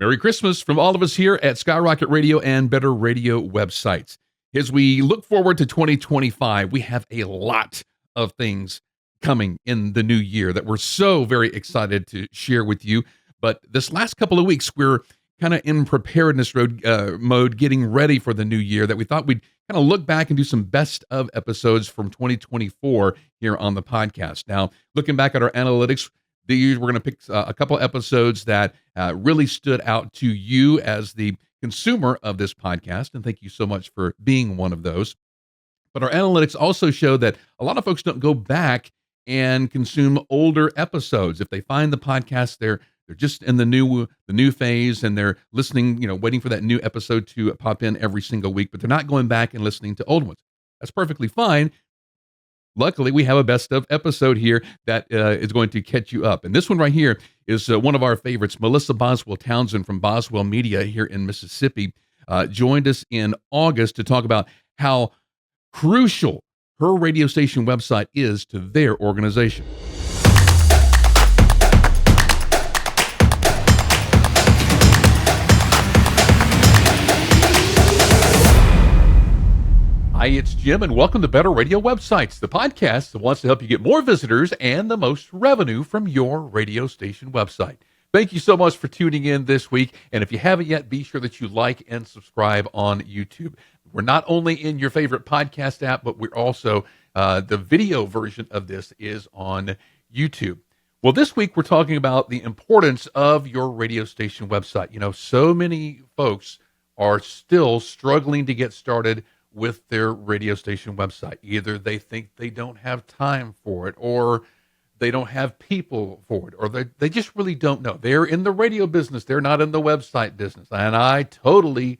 Merry Christmas from all of us here at Skyrocket Radio and Better Radio websites. As we look forward to 2025, we have a lot of things coming in the new year that we're so very excited to share with you. But this last couple of weeks, we're kind of in preparedness mode, getting ready for the new year, that we thought we'd kind of look back and do some best of episodes from 2024 here on the podcast. Now, looking back at our analytics, we're going to pick a couple episodes that really stood out to you as the consumer of this podcast, and thank you so much for being one of those. But our analytics also show that a lot of folks don't go back and consume older episodes. If they find the podcast, they're just in the new phase, and they're listening, waiting for that new episode to pop in every single week, but they're not going back and listening to old ones. That's perfectly fine. Luckily, we have a best of episode here that is going to catch you up. And this one right here is one of our favorites. Melissa Boswell Townsend from Boswell Media here in Mississippi joined us in August to talk about how crucial her radio station website is to their organization. Hi, it's Jim, and welcome to Better Radio Websites, the podcast that wants to help you get more visitors and the most revenue from your radio station website. Thank you so much for tuning in this week, and if you haven't yet, be sure that you like and subscribe on YouTube. We're not only in your favorite podcast app, but we're also, the video version of this is on YouTube. Well, this week we're talking about the importance of your radio station website. So many folks are still struggling to get started with their radio station website. Either they think they don't have time for it, or they don't have people for it, or they just really don't know. They're in the radio business. They're not in the website business. And I totally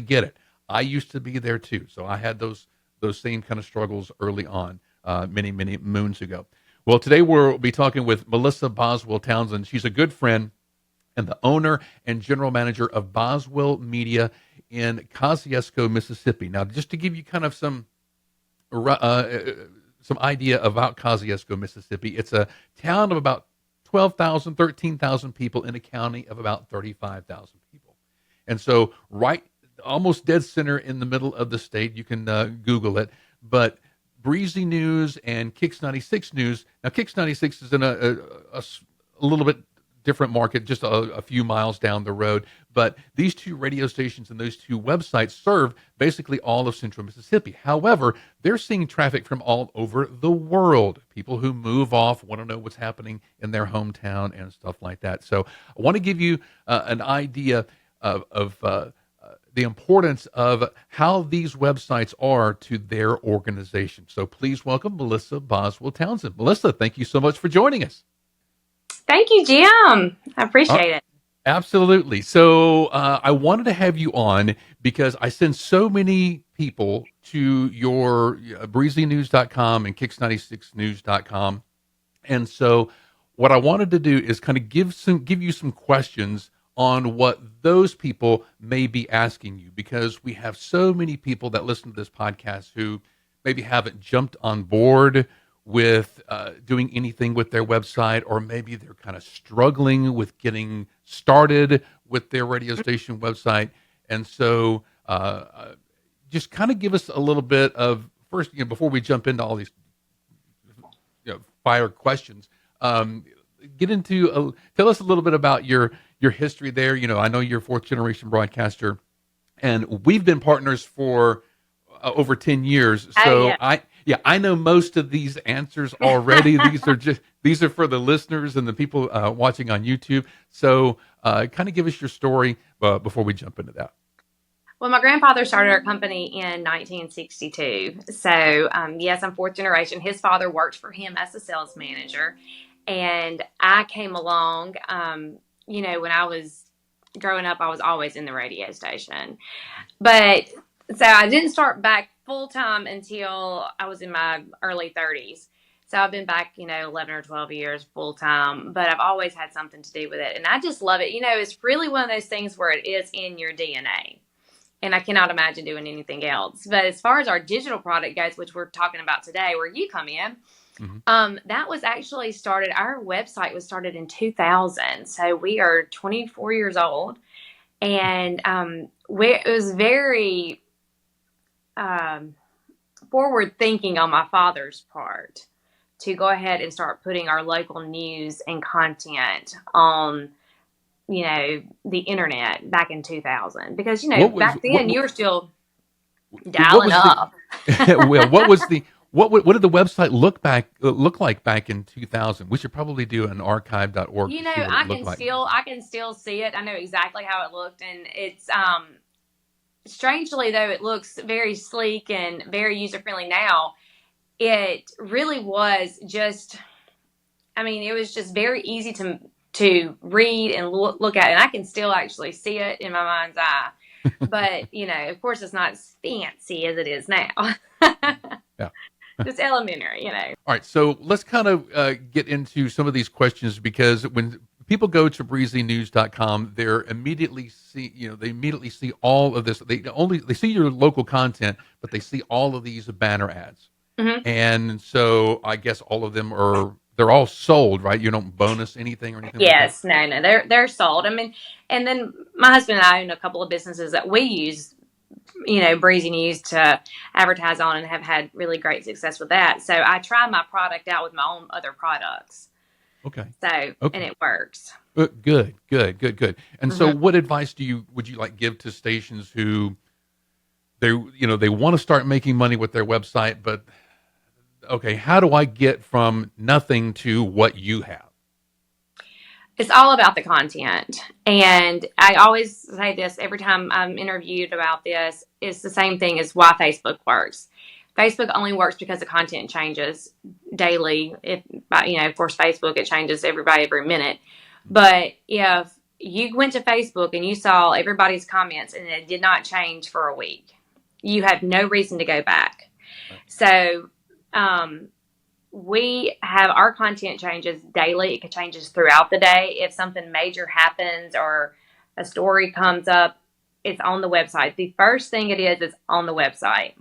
get it. I used to be there too. So I had those same kind of struggles early on, many moons ago. Well, today we'll be talking with Melissa Boswell Townsend. She's a good friend and the owner and general manager of Boswell Media in Kosciusko, Mississippi. Now, just to give you kind of some idea about Kosciusko, Mississippi, it's a town of about 12,000, 13,000 people in a county of about 35,000 people. And so right, almost dead center in the middle of the state. You can Google it. But Breezy News and Kicks 96 News. Now, Kicks 96 is in a little bit different market, just a few miles down the road. But these two radio stations and those two websites serve basically all of central Mississippi. However, they're seeing traffic from all over the world. People who move off want to know what's happening in their hometown and stuff like that. So I want to give you an idea of the importance of how these websites are to their organization. So please welcome Melissa Boswell Townsend. Melissa, thank you so much for joining us. Thank you, Jim. I appreciate it. Absolutely. So I wanted to have you on because I send so many people to your breezynews.com and kicks96news.com. And so what I wanted to do is kind of give you some questions on what those people may be asking you, because we have so many people that listen to this podcast who maybe haven't jumped on board with doing anything with their website, or maybe they're kind of struggling with getting started with their radio station website. And so just kind of give us a little bit of, first, before we jump into all these fire questions, tell us a little bit about your history there. I know you're a fourth generation broadcaster, and we've been partners for over 10 years. So I know most of these answers already. These are for the listeners and the people watching on YouTube. So kind of give us your story before we jump into that. Well, my grandfather started our company in 1962. So yes, I'm fourth generation. His father worked for him as a sales manager. And I came along, when I was growing up, I was always in the radio station. But so I didn't start back full time until I was in my early 30s. So I've been back, 11 or 12 years full time, but I've always had something to do with it. And I just love it. It's really one of those things where it is in your DNA. And I cannot imagine doing anything else. But as far as our digital product goes, which we're talking about today, where you come in, That was actually started, our website was started in 2000. So we are 24 years old. And it was very forward thinking on my father's part to go ahead and start putting our local news and content on, the internet back in 2000. Because, What was back then you were still what dialing was the up. well, what was the what did the website look like back in 2000? We should probably do an archive.org to see what it looked like. I can still see it. I know exactly how it looked, and it's strangely though it looks very sleek and very user friendly now. It really was just, it was just very easy to read and look at, and I can still actually see it in my mind's eye. But of course, it's not as fancy as it is now. Yeah. It's elementary, All right, so let's kind of get into some of these questions, because when people go to breezynews.com, they immediately see all of this. They see your local content, but they see all of these banner ads. Mm-hmm. And so I guess all of them they're all sold, right? You don't bonus anything or anything Yes, like that? no, they're sold. And then my husband and I own a couple of businesses that we use, Breezy News to advertise on, and have had really great success with that. So I try my product out with my own other products. Okay. So, Okay. and it works. Good. And so Mm-hmm. what advice would you like give to stations who they want to start making money with their website, but okay, how do I get from nothing to what you have? It's all about the content. And I always say this every time I'm interviewed about this. It's the same thing as why Facebook works. Facebook only works because the content changes daily. Of course, Facebook, it changes every minute. But if you went to Facebook and you saw everybody's comments and it did not change for a week, you have no reason to go back. Right. So, we have our content changes daily. It changes throughout the day. If something major happens or a story comes up, it's on the website. The first thing it is on the website.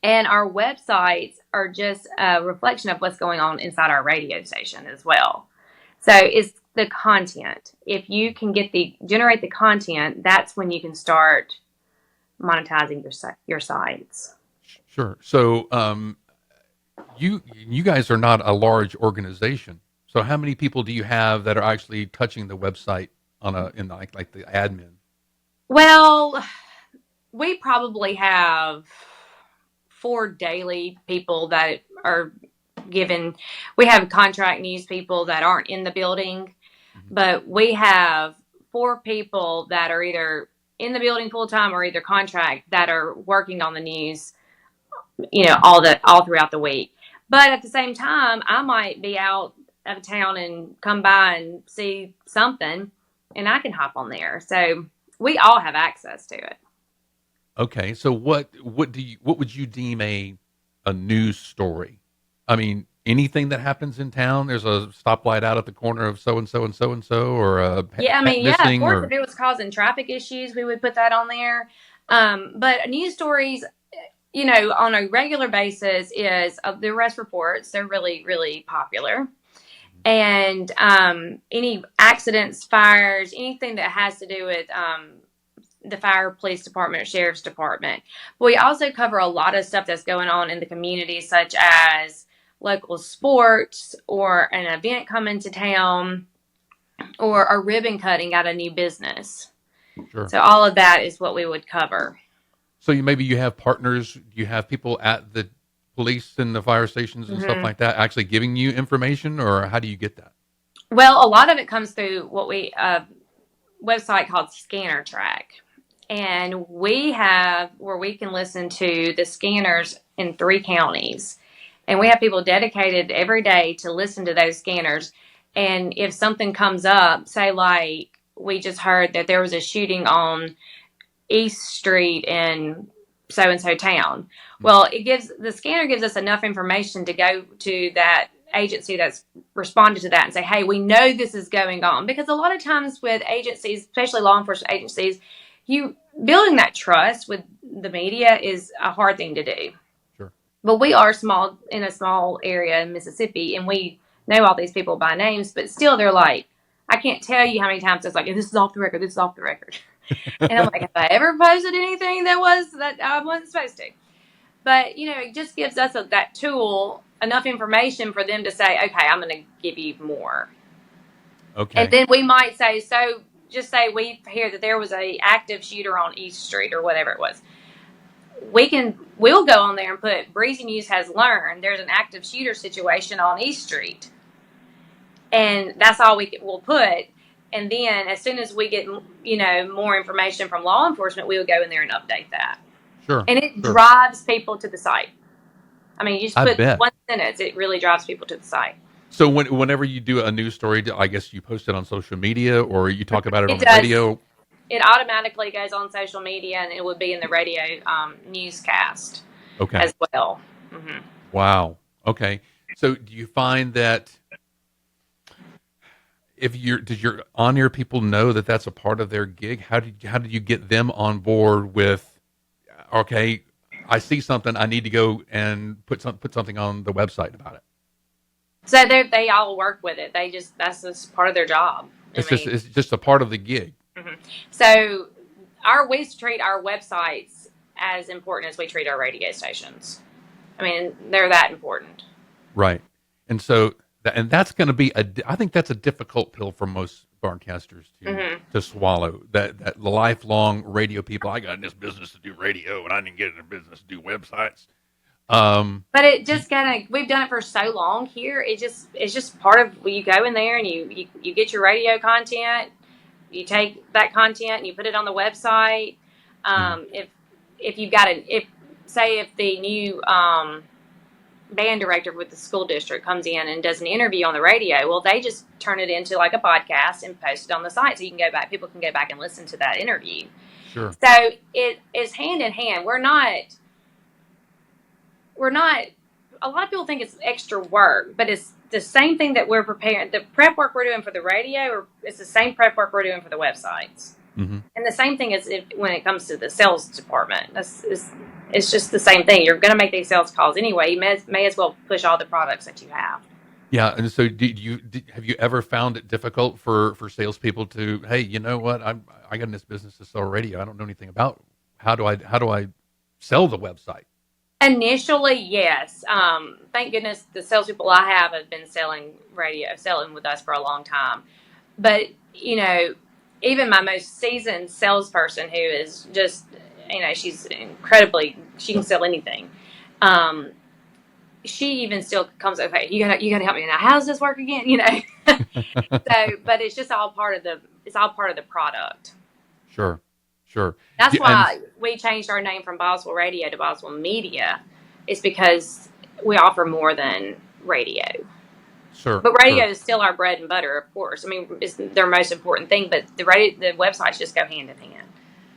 And our websites are just a reflection of what's going on inside our radio station as well. So it's the content. If you can generate the content, that's when you can start monetizing your sites. Sure. So, you guys are not a large organization. So how many people do you have that are actually touching the website in like the admin? Well, we probably have 4 daily people that are given. We have contract news people that aren't in the building, but we have 4 people that are either in the building full time or either contract that are working on the news, all throughout the week. But at the same time, I might be out of town and come by and see something, and I can hop on there. So we all have access to it. Okay. So what would you deem a news story? I mean, anything that happens in town. There's a stoplight out at the corner of so and so and so and so, or a pet Of missing, course, or if it was causing traffic issues, we would put that on there. But news stories, on a regular basis is the arrest reports. They're really, really popular. And any accidents, fires, anything that has to do with the fire, police department, sheriff's department. But we also cover a lot of stuff that's going on in the community, such as local sports or an event coming to town or a ribbon cutting at a new business. Sure. So all of that is what we would cover. So you have partners, you have people at the police and the fire stations and stuff like that actually giving you information, or how do you get that? Well, a lot of it comes through what we website called Scanner Track. And we have where we can listen to the scanners in 3 counties. And we have people dedicated every day to listen to those scanners. And if something comes up, say like we just heard that there was a shooting on East Street in so-and-so town. Well, the scanner gives us enough information to go to that agency that's responded to that and say, hey, we know this is going on. Because a lot of times with agencies, especially law enforcement agencies, building that trust with the media is a hard thing to do. Sure. But we are small in a small area in Mississippi, and we know all these people by names. But still, they're like, I can't tell you how many times it's like, this is off the record. This is off the record. And I'm like, have I ever posted anything that I wasn't supposed to? But it just gives us that tool, enough information for them to say, okay, I'm going to give you more. Okay. And then we might say, so just say we hear that there was a active shooter on East Street or whatever it was. We'll go on there and put Breezy News has learned there's an active shooter situation on East Street. And that's all we'll put. And then as soon as we get, more information from law enforcement, we'll go in there and update that. Sure. And it drives people to the site. I mean, you just put bet. one sentence, it really drives people to the site. So whenever you do a news story, I guess you post it on social media or you talk about it on the does. radio? It automatically goes on social media, and it would be in the radio newscast as well. Mm-hmm. Wow. Okay. So do you find that does your on-air people know that that's a part of their gig? How did you get them on board with, okay, I see something, I need to go and put something on the website about it? So they all work with it. That's just part of their job. It's just a part of the gig. Mm-hmm. So we treat our websites as important as we treat our radio stations. I mean, they're that important. Right. And so that's going to be I think that's a difficult pill for most broadcasters to swallow. That the lifelong radio people, I got in this business to do radio, and I didn't get in the business to do websites. But it just we've done it for so long here. It's just part of, you go in there and you get your radio content. You take that content and you put it on the website. If you've got if the new band director with the school district comes in and does an interview on the radio, well, they just turn it into like a podcast and post it on the site, so people can go back and listen to that interview. Sure. So it is hand in hand. We're not. A lot of people think it's extra work, but it's the same thing that we're preparing. The prep work we're doing for the radio, it's the same prep work we're doing for the websites. Mm-hmm. And the same thing is when it comes to the sales department. It's just the same thing. You're going to make these sales calls anyway. You may as well push all the products that you have. Yeah, and so have you ever found it difficult for salespeople to, hey, you know what, I got in this business to sell radio. I don't know anything about how do I sell the website? Initially, yes. Thank goodness the salespeople I have been selling with us for a long time. But, even my most seasoned salesperson, who is just, she's she can sell anything. She even still comes, okay, you gotta help me now. How does this work again? But it's just all part of the product. Sure. That's why we changed our name from Boswell Radio to Boswell Media. It's because we offer more than radio. Sure. But radio is still our bread and butter, of course. I mean, it's their most important thing, but the websites just go hand in hand.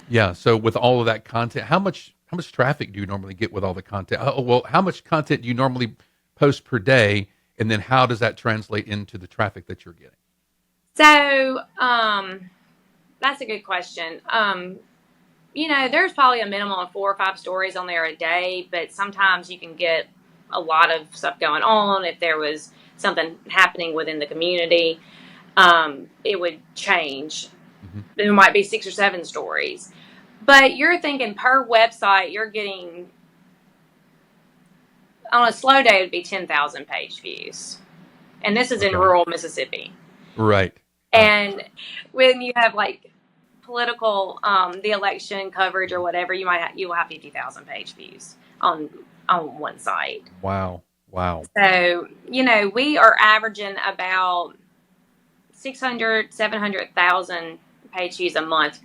Yeah. So with all of that content, how much traffic do you normally get with all the content? How much content do you normally post per day, and then how does that translate into the traffic that you're getting? So, that's a good question. There's probably a minimum of 4 or 5 stories on there a day, but sometimes you can get a lot of stuff going on. If there was something happening within the community, it would change. Mm-hmm. There might be 6 or 7 stories. But you're thinking per website, you're getting, on a slow day, it would be 10,000 page views. And this is in rural Mississippi. Right. And when you have like political, the election coverage or whatever, you will have 50,000 page views on one site. Wow. So, we are averaging about 600, 700,000 page views a month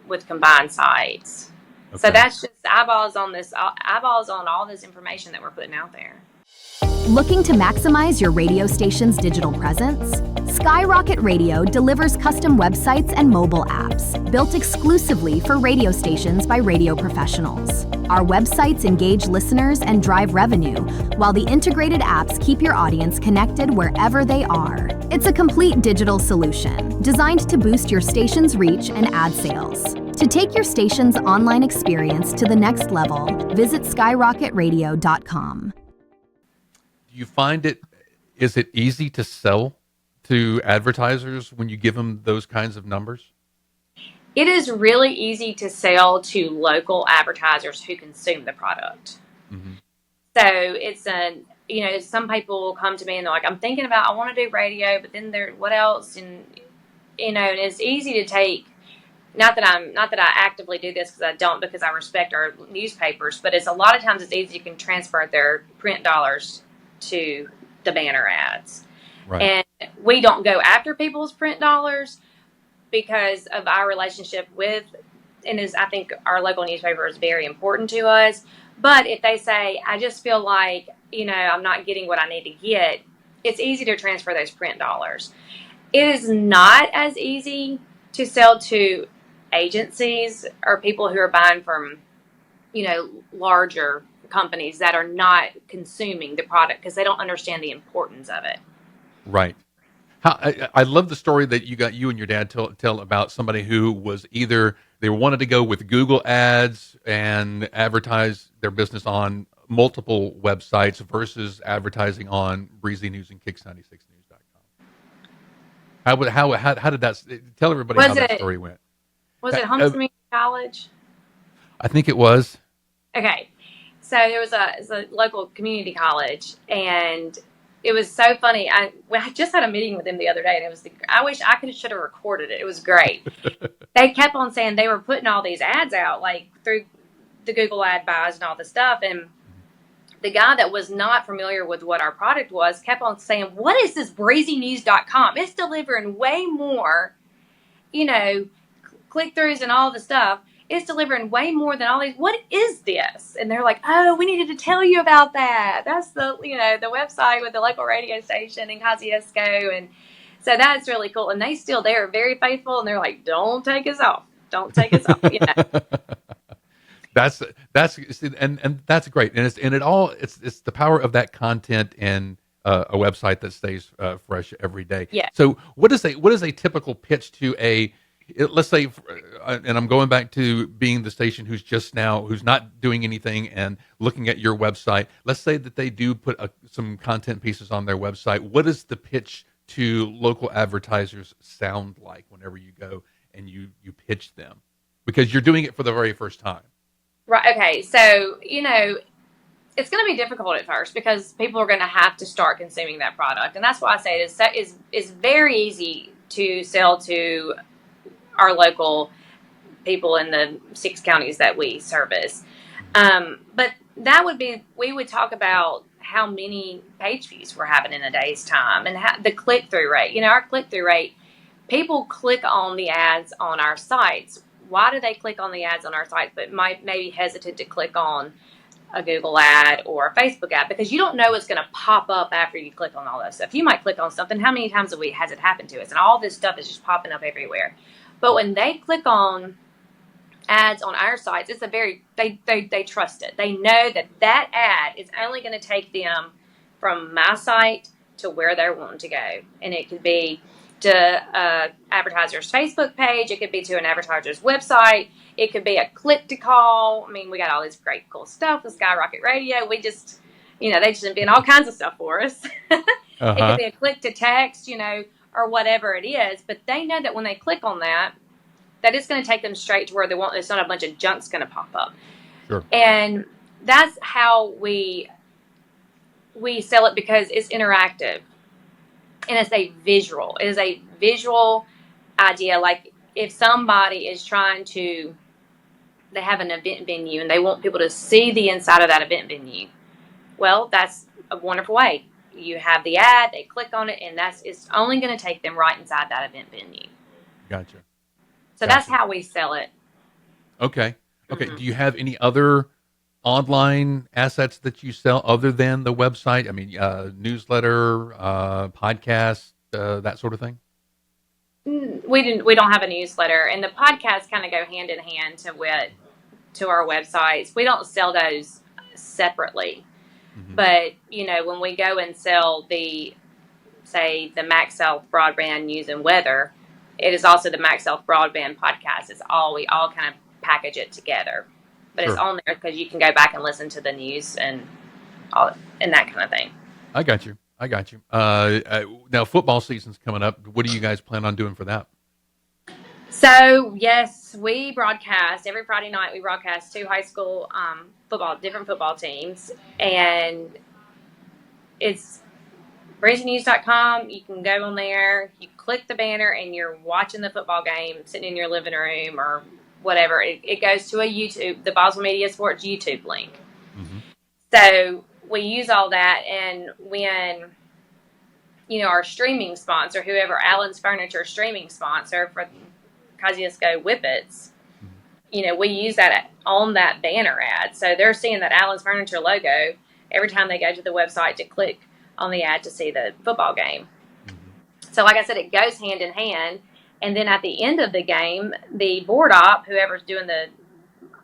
with combined sites. Okay. So that's just eyeballs on all this information that we're putting out there. Looking to maximize your radio station's digital presence? Skyrocket Radio delivers custom websites and mobile apps built exclusively for radio stations by radio professionals. Our websites engage listeners and drive revenue, while the integrated apps keep your audience connected wherever they are. It's a complete digital solution designed to boost your station's reach and ad sales. To take your station's online experience to the next level, visit skyrocketradio.com. Do you find is it easy to sell to advertisers when you give them those kinds of numbers? It is really easy to sell to local advertisers who consume the product. Mm-hmm. So it's some people will come to me and they're like, I'm thinking about, I want to do radio, but then what else? And, and it's easy to take, not that I actively do this because I respect our newspapers, but it's a lot of times it's easy, you can transfer their print dollars to the banner ads. Right. And we don't go after people's print dollars because of our relationship I think our local newspaper is very important to us. But if they say, I just feel like, I'm not getting what I need to get, it's easy to transfer those print dollars. It is not as easy to sell to agencies or people who are buying from, larger companies that are not consuming the product because they don't understand the importance of it. Right. I love the story that you and your dad tell about somebody who was either they wanted to go with Google ads and advertise their business on multiple websites versus advertising on Breezy News and Kicks96news.com. How did that tell everybody how that story went? Was it Holmes Community College? I think it was. Okay. So there was a local community college, and it was so funny. I just had a meeting with them the other day, and I wish I should have recorded it. It was great. They kept on saying they were putting all these ads out, like through the Google ad buys and all the stuff. And the guy that was not familiar with what our product was kept on saying, what is this breezynews.com? It's delivering way more, click-throughs and all the stuff. It's delivering way more than all these. What is this? And they're like, oh, we needed to tell you about that. That's the website with the local radio station in Kosciusko. And so that's really cool. And they're very faithful. And they're like, don't take us off. Don't take us off. That's and that's great. And it's the power of that content and a website that stays fresh every day. Yeah. So what is a typical pitch to let's say, and I'm going back to being the station who's not doing anything and looking at your website. Let's say that they do put some content pieces on their website. What does the pitch to local advertisers sound like whenever you go and you pitch them? Because you're doing it for the very first time. Right. Okay. So, it's going to be difficult at first because people are going to have to start consuming that product. And that's why I say it's very easy to sell to our local people in the 6 counties that we service. But we would talk about how many page views we're having in a day's time and the click-through rate. Our click-through rate, people click on the ads on our sites. Why do they click on the ads on our sites but might maybe hesitant to click on a Google ad or a Facebook ad? Because you don't know what's going to pop up after you click on all that stuff. You might click on something. How many times has it happened to us? And all this stuff is just popping up everywhere. But when they click on ads on our sites, it's they trust it. They know that ad is only going to take them from my site to where they're wanting to go. And it could be to advertiser's Facebook page. It could be to an advertiser's website. It could be a click to call. I mean, we got all this great cool stuff with Skyrocket Radio. We just, they just invent all kinds of stuff for us. It could be a click to text, or whatever it is, but they know that when they click on that it's going to take them straight to where they want. It's not a bunch of junk's going to pop up. Sure. And that's how we sell it, because it's interactive and it's a visual. It is a visual idea. Like if somebody is they have an event venue and they want people to see the inside of that event venue. Well, that's a wonderful way. You have the ad, they click on it, and it's only going to take them right inside that event venue. Gotcha. So that's how we sell it. Okay. Mm-hmm. Do you have any other online assets that you sell other than the website? I mean, newsletter, podcast, that sort of thing? We don't have a newsletter, and the podcasts kind of go hand in hand to our websites. We don't sell those separately. Mm-hmm. But, when we go and sell the say, the Max Health Broadband News and Weather, it is also the Max Health Broadband Podcast. We all kind of package it together. But it's Sure. on there because you can go back and listen to the news and all and that kind of thing. I got you. Now football season's coming up. What do you guys plan on doing for that? So yes, we broadcast every Friday night. We broadcast 2 high school different football teams, and it's breezynews.com. You can go on there, you click the banner, and you're watching the football game, sitting in your living room or whatever. It goes to a YouTube, the Boswell Media Sports YouTube link. Mm-hmm. So we use all that, and when our streaming sponsor, whoever Allen's Furniture streaming sponsor for Kosciusko Whippets, we use that on that banner ad. So they're seeing that Allen's Furniture logo every time they go to the website to click on the ad to see the football game. Mm-hmm. So like I said, it goes hand in hand. And then at the end of the game, the board op, whoever's doing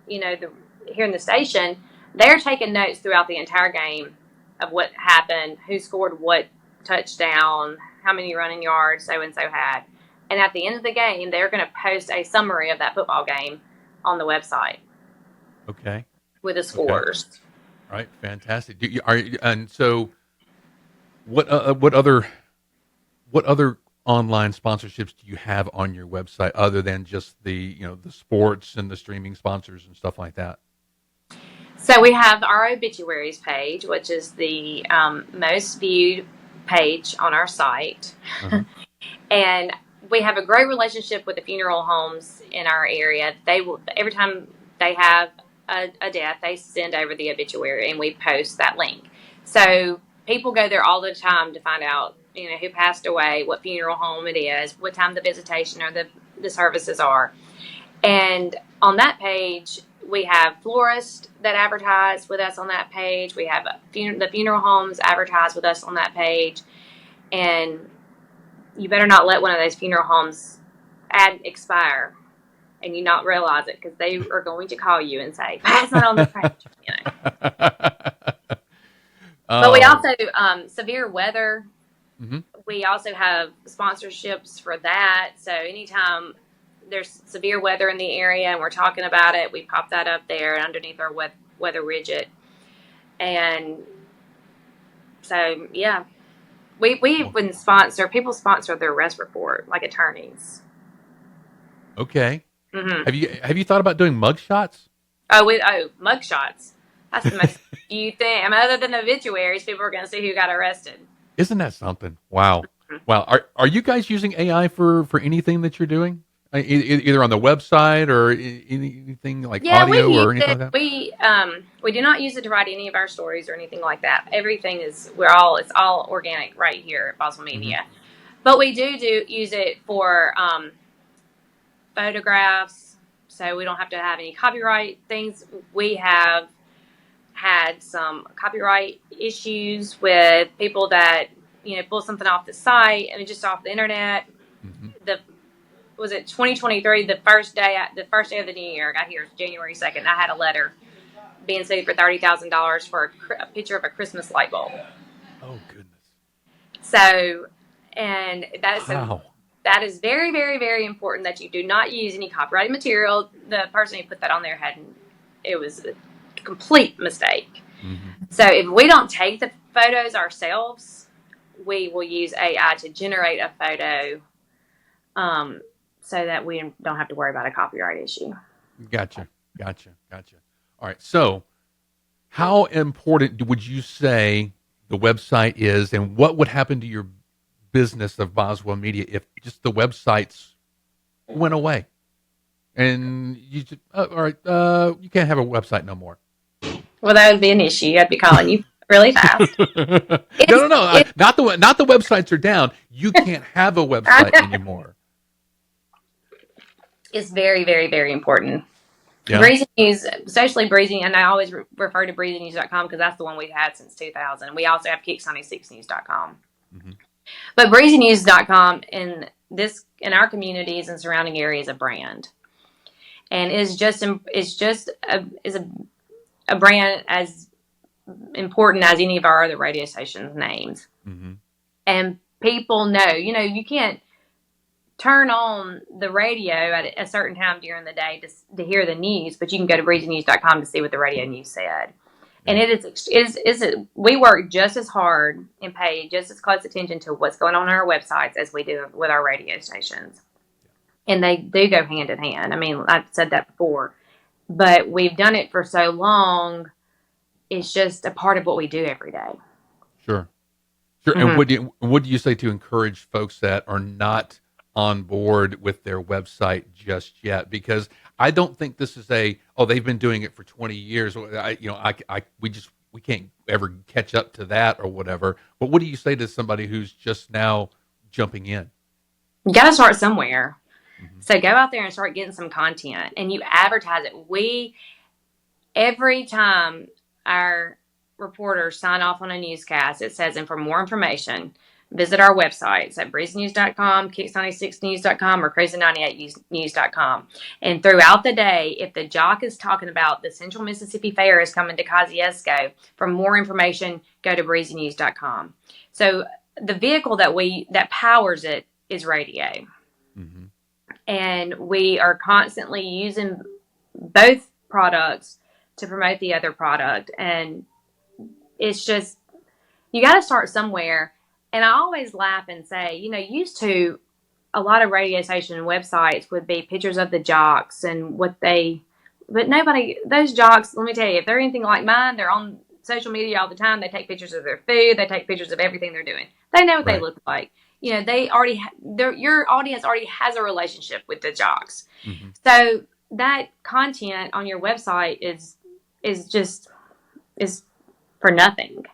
here in the station, they're taking notes throughout the entire game of what happened, who scored what touchdown, how many running yards so-and-so had. And at the end of the game, they're going to post a summary of that football game on the website. Okay. With the scores. Okay. All right, fantastic. And so what other online sponsorships do you have on your website other than just the sports and the streaming sponsors and stuff like that? So we have our obituaries page, which is the most viewed page on our site. Uh-huh. And we have a great relationship with the funeral homes in our area. They will, every time they have a death, they send over the obituary and we post that link. So people go there all the time to find out, who passed away, what funeral home it is, what time the visitation or the services are. And on that page, we have florists that advertise with us on that page. We have the funeral homes advertise with us on that page. And you better not let one of those funeral homes ad expire and you not realize it, because they are going to call you and say, "Why it's not on the page?" But we also, severe weather, mm-hmm. We also have sponsorships for that. So anytime there's severe weather in the area and we're talking about it, we pop that up there underneath our weather widget. And so, yeah, we even people sponsor their rest report, like attorneys. Okay. Mm-hmm. Have you thought about doing mug shots? Mug shots. That's the most you think. I mean, other than the obituaries, people are going to see who got arrested. Isn't that something? Wow. Mm-hmm. Wow. Are you guys using AI for anything that you're doing? Either on the website or anything like audio or anything like that? We do not use it to write any of our stories or anything like that. Everything it's all organic right here at Boswell Media. Mm-hmm. But we do use it for photographs, so we don't have to have any copyright things. We have had some copyright issues with people that pull something off the site and just off the internet. Mm-hmm. Was it 2023? The first day of the new year, I got here January 2nd. I had a letter being sued for $30,000 for a picture of a Christmas light bulb. Oh goodness! So, and that's wow. That is very, very, very important that you do not use any copyrighted material. The person who put that on there it was a complete mistake. Mm-hmm. So if we don't take the photos ourselves, we will use AI to generate a photo, so that we don't have to worry about a copyright issue. Gotcha. All right. So how important would you say the website is, and what would happen to your business of Boswell Media if just the websites went away and you just, all right, you can't have a website no more? Well, that would be an issue. I'd be calling you really fast. No. Not the websites are down. You can't have a website anymore. It's very, very, very important. Yeah. Breezy News, especially Breezy, and I always refer to breezynews.com because that's the one we've had since 2000. We also have Kicks96news.com. Mm-hmm. But breezynews.com in our communities and surrounding areas a brand, and is a brand as important as any of our other radio stations' names. Mm-hmm. And people know. You know, you can't turn on the radio at a certain time during the day to hear the news, but you can go to breezynews.com to see what the radio news said. And Yeah. we work just as hard and pay just as close attention to what's going on our websites as we do with our radio stations. And they do go hand in hand. I mean, I've said that before, but we've done it for so long. It's just a part of what we do every day. Sure. Sure. And what do you say to encourage folks that are not on board with their website just yet? Because I don't think this is they've been doing it for 20 years. We can't ever catch up to that or whatever. But what do you say to somebody who's just now jumping in? You got to start somewhere. Mm-hmm. So go out there and start getting some content, and you advertise it. Every time our reporters sign off on a newscast, it says, and for more information, visit our websites at breezynews.com, kicks96news.com, or crazy98news.com. And throughout the day, if the jock is talking about the Central Mississippi Fair is coming to Kosciusko, for more information, go to breezynews.com. So the vehicle that powers it is radio. Mm-hmm. And we are constantly using both products to promote the other product. And it's just, you got to start somewhere. And I always laugh and say, used to a lot of radio station websites would be pictures of the jocks and but those jocks, let me tell you, if they're anything like mine, they're on social media all the time. They take pictures of their food. They take pictures of everything they're doing. They know what they look like. Your audience already has a relationship with the jocks. Mm-hmm. So that content on your website is for nothing.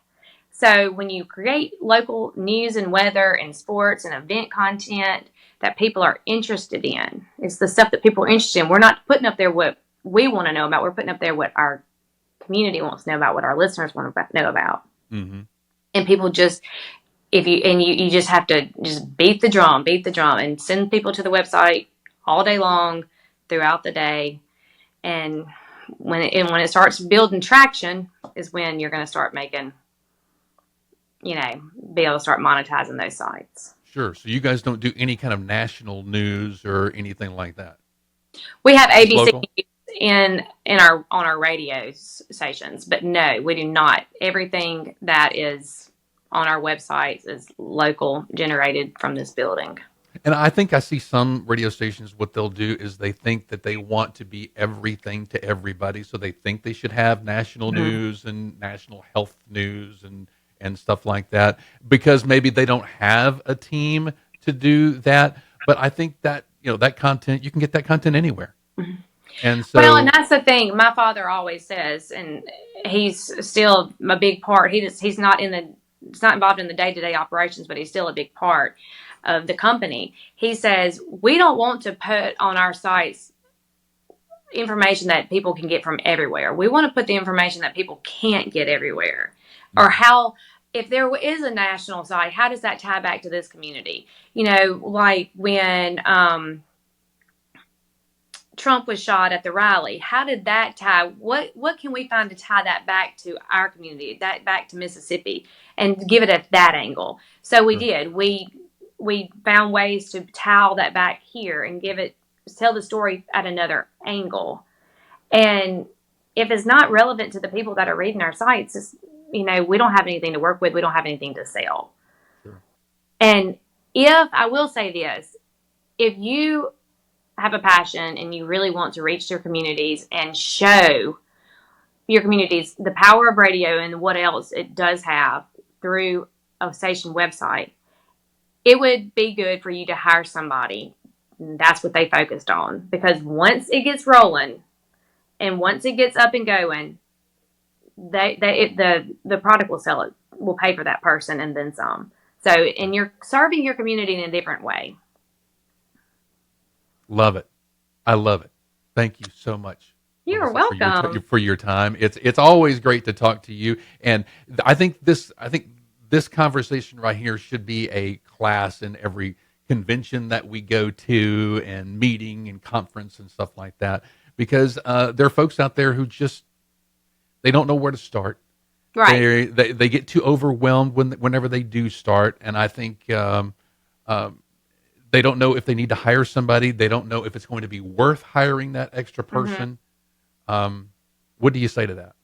So when you create local news and weather and sports and event content that people are interested in, it's the stuff that people are interested in. We're not putting up there what we want to know about. We're putting up there what our community wants to know about, what our listeners want to know about. Mm-hmm. And people just, you just have to just beat the drum and send people to the website all day long throughout the day. And when it starts building traction is when you're going to start making, be able to start monetizing those sites. Sure. So you guys don't do any kind of news or anything like that? We have ABC on our radio stations, but no, we do not. Everything that is on our websites is local, generated from this building. And I think I see some radio stations, what they'll do is they think that they want to be everything to everybody. So they think they should have national mm-hmm. news and national health news and stuff like that, because maybe they don't have a team to do that. But I think that, that content, you can get that content anywhere. Mm-hmm. And so, and that's the thing my father always says, and he's still a big part. He's not involved in the day-to-day operations, but he's still a big part of the company. He says, we don't want to put on our sites information that people can get from everywhere. We want to put the information that people can't get everywhere. Or how, if there is a national site, how does that tie back to this community? Like when Trump was shot at the rally, how did that tie? What can we find to tie that back to our community, that back to Mississippi, and give it that angle? So we did. We found ways to tie that back here and tell the story at another angle. And if it's not relevant to the people that are reading our sites, we don't have anything to work with. We don't have anything to sell. Sure. And I will say this, if you have a passion and you really want to reach your communities and show your communities the power of radio and what else it does have through a station website, it would be good for you to hire somebody. And that's what they focused on, because once it gets rolling and once it gets up and going, the product will pay for that person and then some. So, and you're serving your community in a different way. Love it. I love it. Thank you so much. You're welcome for your time. It's always great to talk to you. And I think this conversation right here should be a class in every convention that we go to and meeting and conference and stuff like that, because there are folks out there who they don't know where to start. Right. They get too overwhelmed whenever they do start, and I think they don't know if they need to hire somebody. They don't know if it's going to be worth hiring that extra Hmm. person. Um, what do you say to that?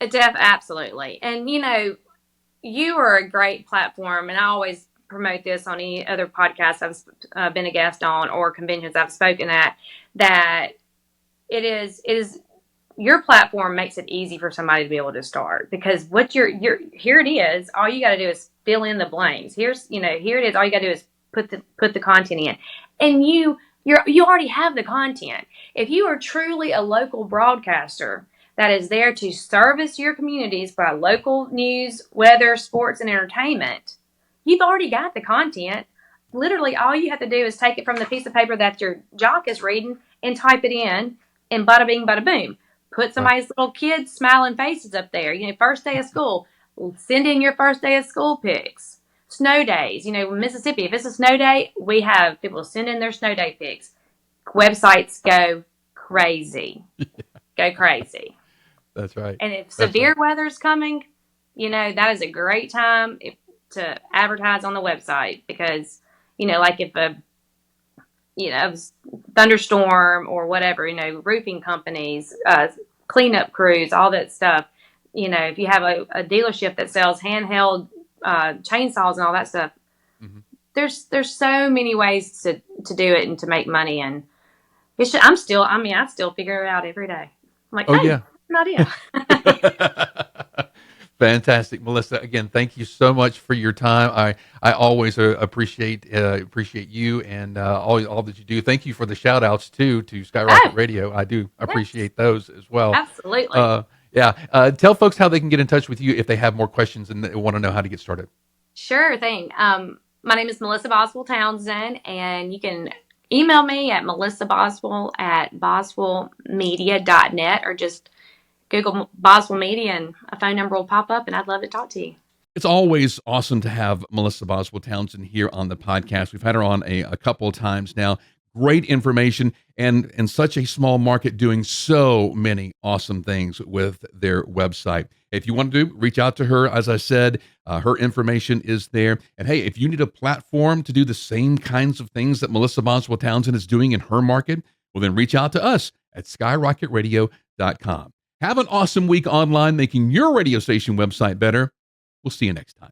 Absolutely. And you are a great platform, and I always promote this on any other podcast I've been a guest on or conventions I've spoken at. That it is your platform makes it easy for somebody to be able to start, because what you're here it is. All you got to do is fill in the blanks. Here it is. All you got to do is put the content in, and you already have the content. If you are truly a local broadcaster that is there to service your communities by local news, weather, sports, and entertainment, you've already got the content. Literally, all you have to do is take it from the piece of paper that your jock is reading and type it in, and bada bing, bada boom. Put Right. somebody's little kids' smiling faces up there. First day of school, send in your first day of school pics. Snow days, Mississippi, if it's a snow day, we have people send in their snow day pics. Websites go crazy. Go crazy. That's right. And if That's severe right. weather's coming, that is a great time to advertise on the website, because, like if a thunderstorm or whatever, roofing companies, cleanup crews, all that stuff. If you have a dealership that sells handheld chainsaws and all that stuff, Mhm. there's so many ways to do it and to make money. And I still figure it out every day. I'm like, Oh hey, yeah. an idea. Fantastic, Melissa. Again, thank you so much for your time. I always appreciate you and all that you do. Thank you for the shout outs too to Skyrocket Oh, Radio. I do yes, appreciate those as well. absolutely. Uh, yeah. Tell folks how they can get in touch with you if they have more questions and they want to know how to get started. Sure thing. My name is Melissa Boswell Townsend, and you can email me at melissaboswell@boswellmedia.net, or just Google Boswell Media and a phone number will pop up, and I'd love to talk to you. It's always awesome to have Melissa Boswell Townsend here on the podcast. We've had her on a couple of times now. Great information, and in such a small market doing so many awesome things with their website. If you want to reach out to her, as I said, her information is there. And hey, if you need a platform to do the same kinds of things that Melissa Boswell Townsend is doing in her market, well, then reach out to us at skyrocketradio.com. Have an awesome week online making your radio station website better. We'll see you next time.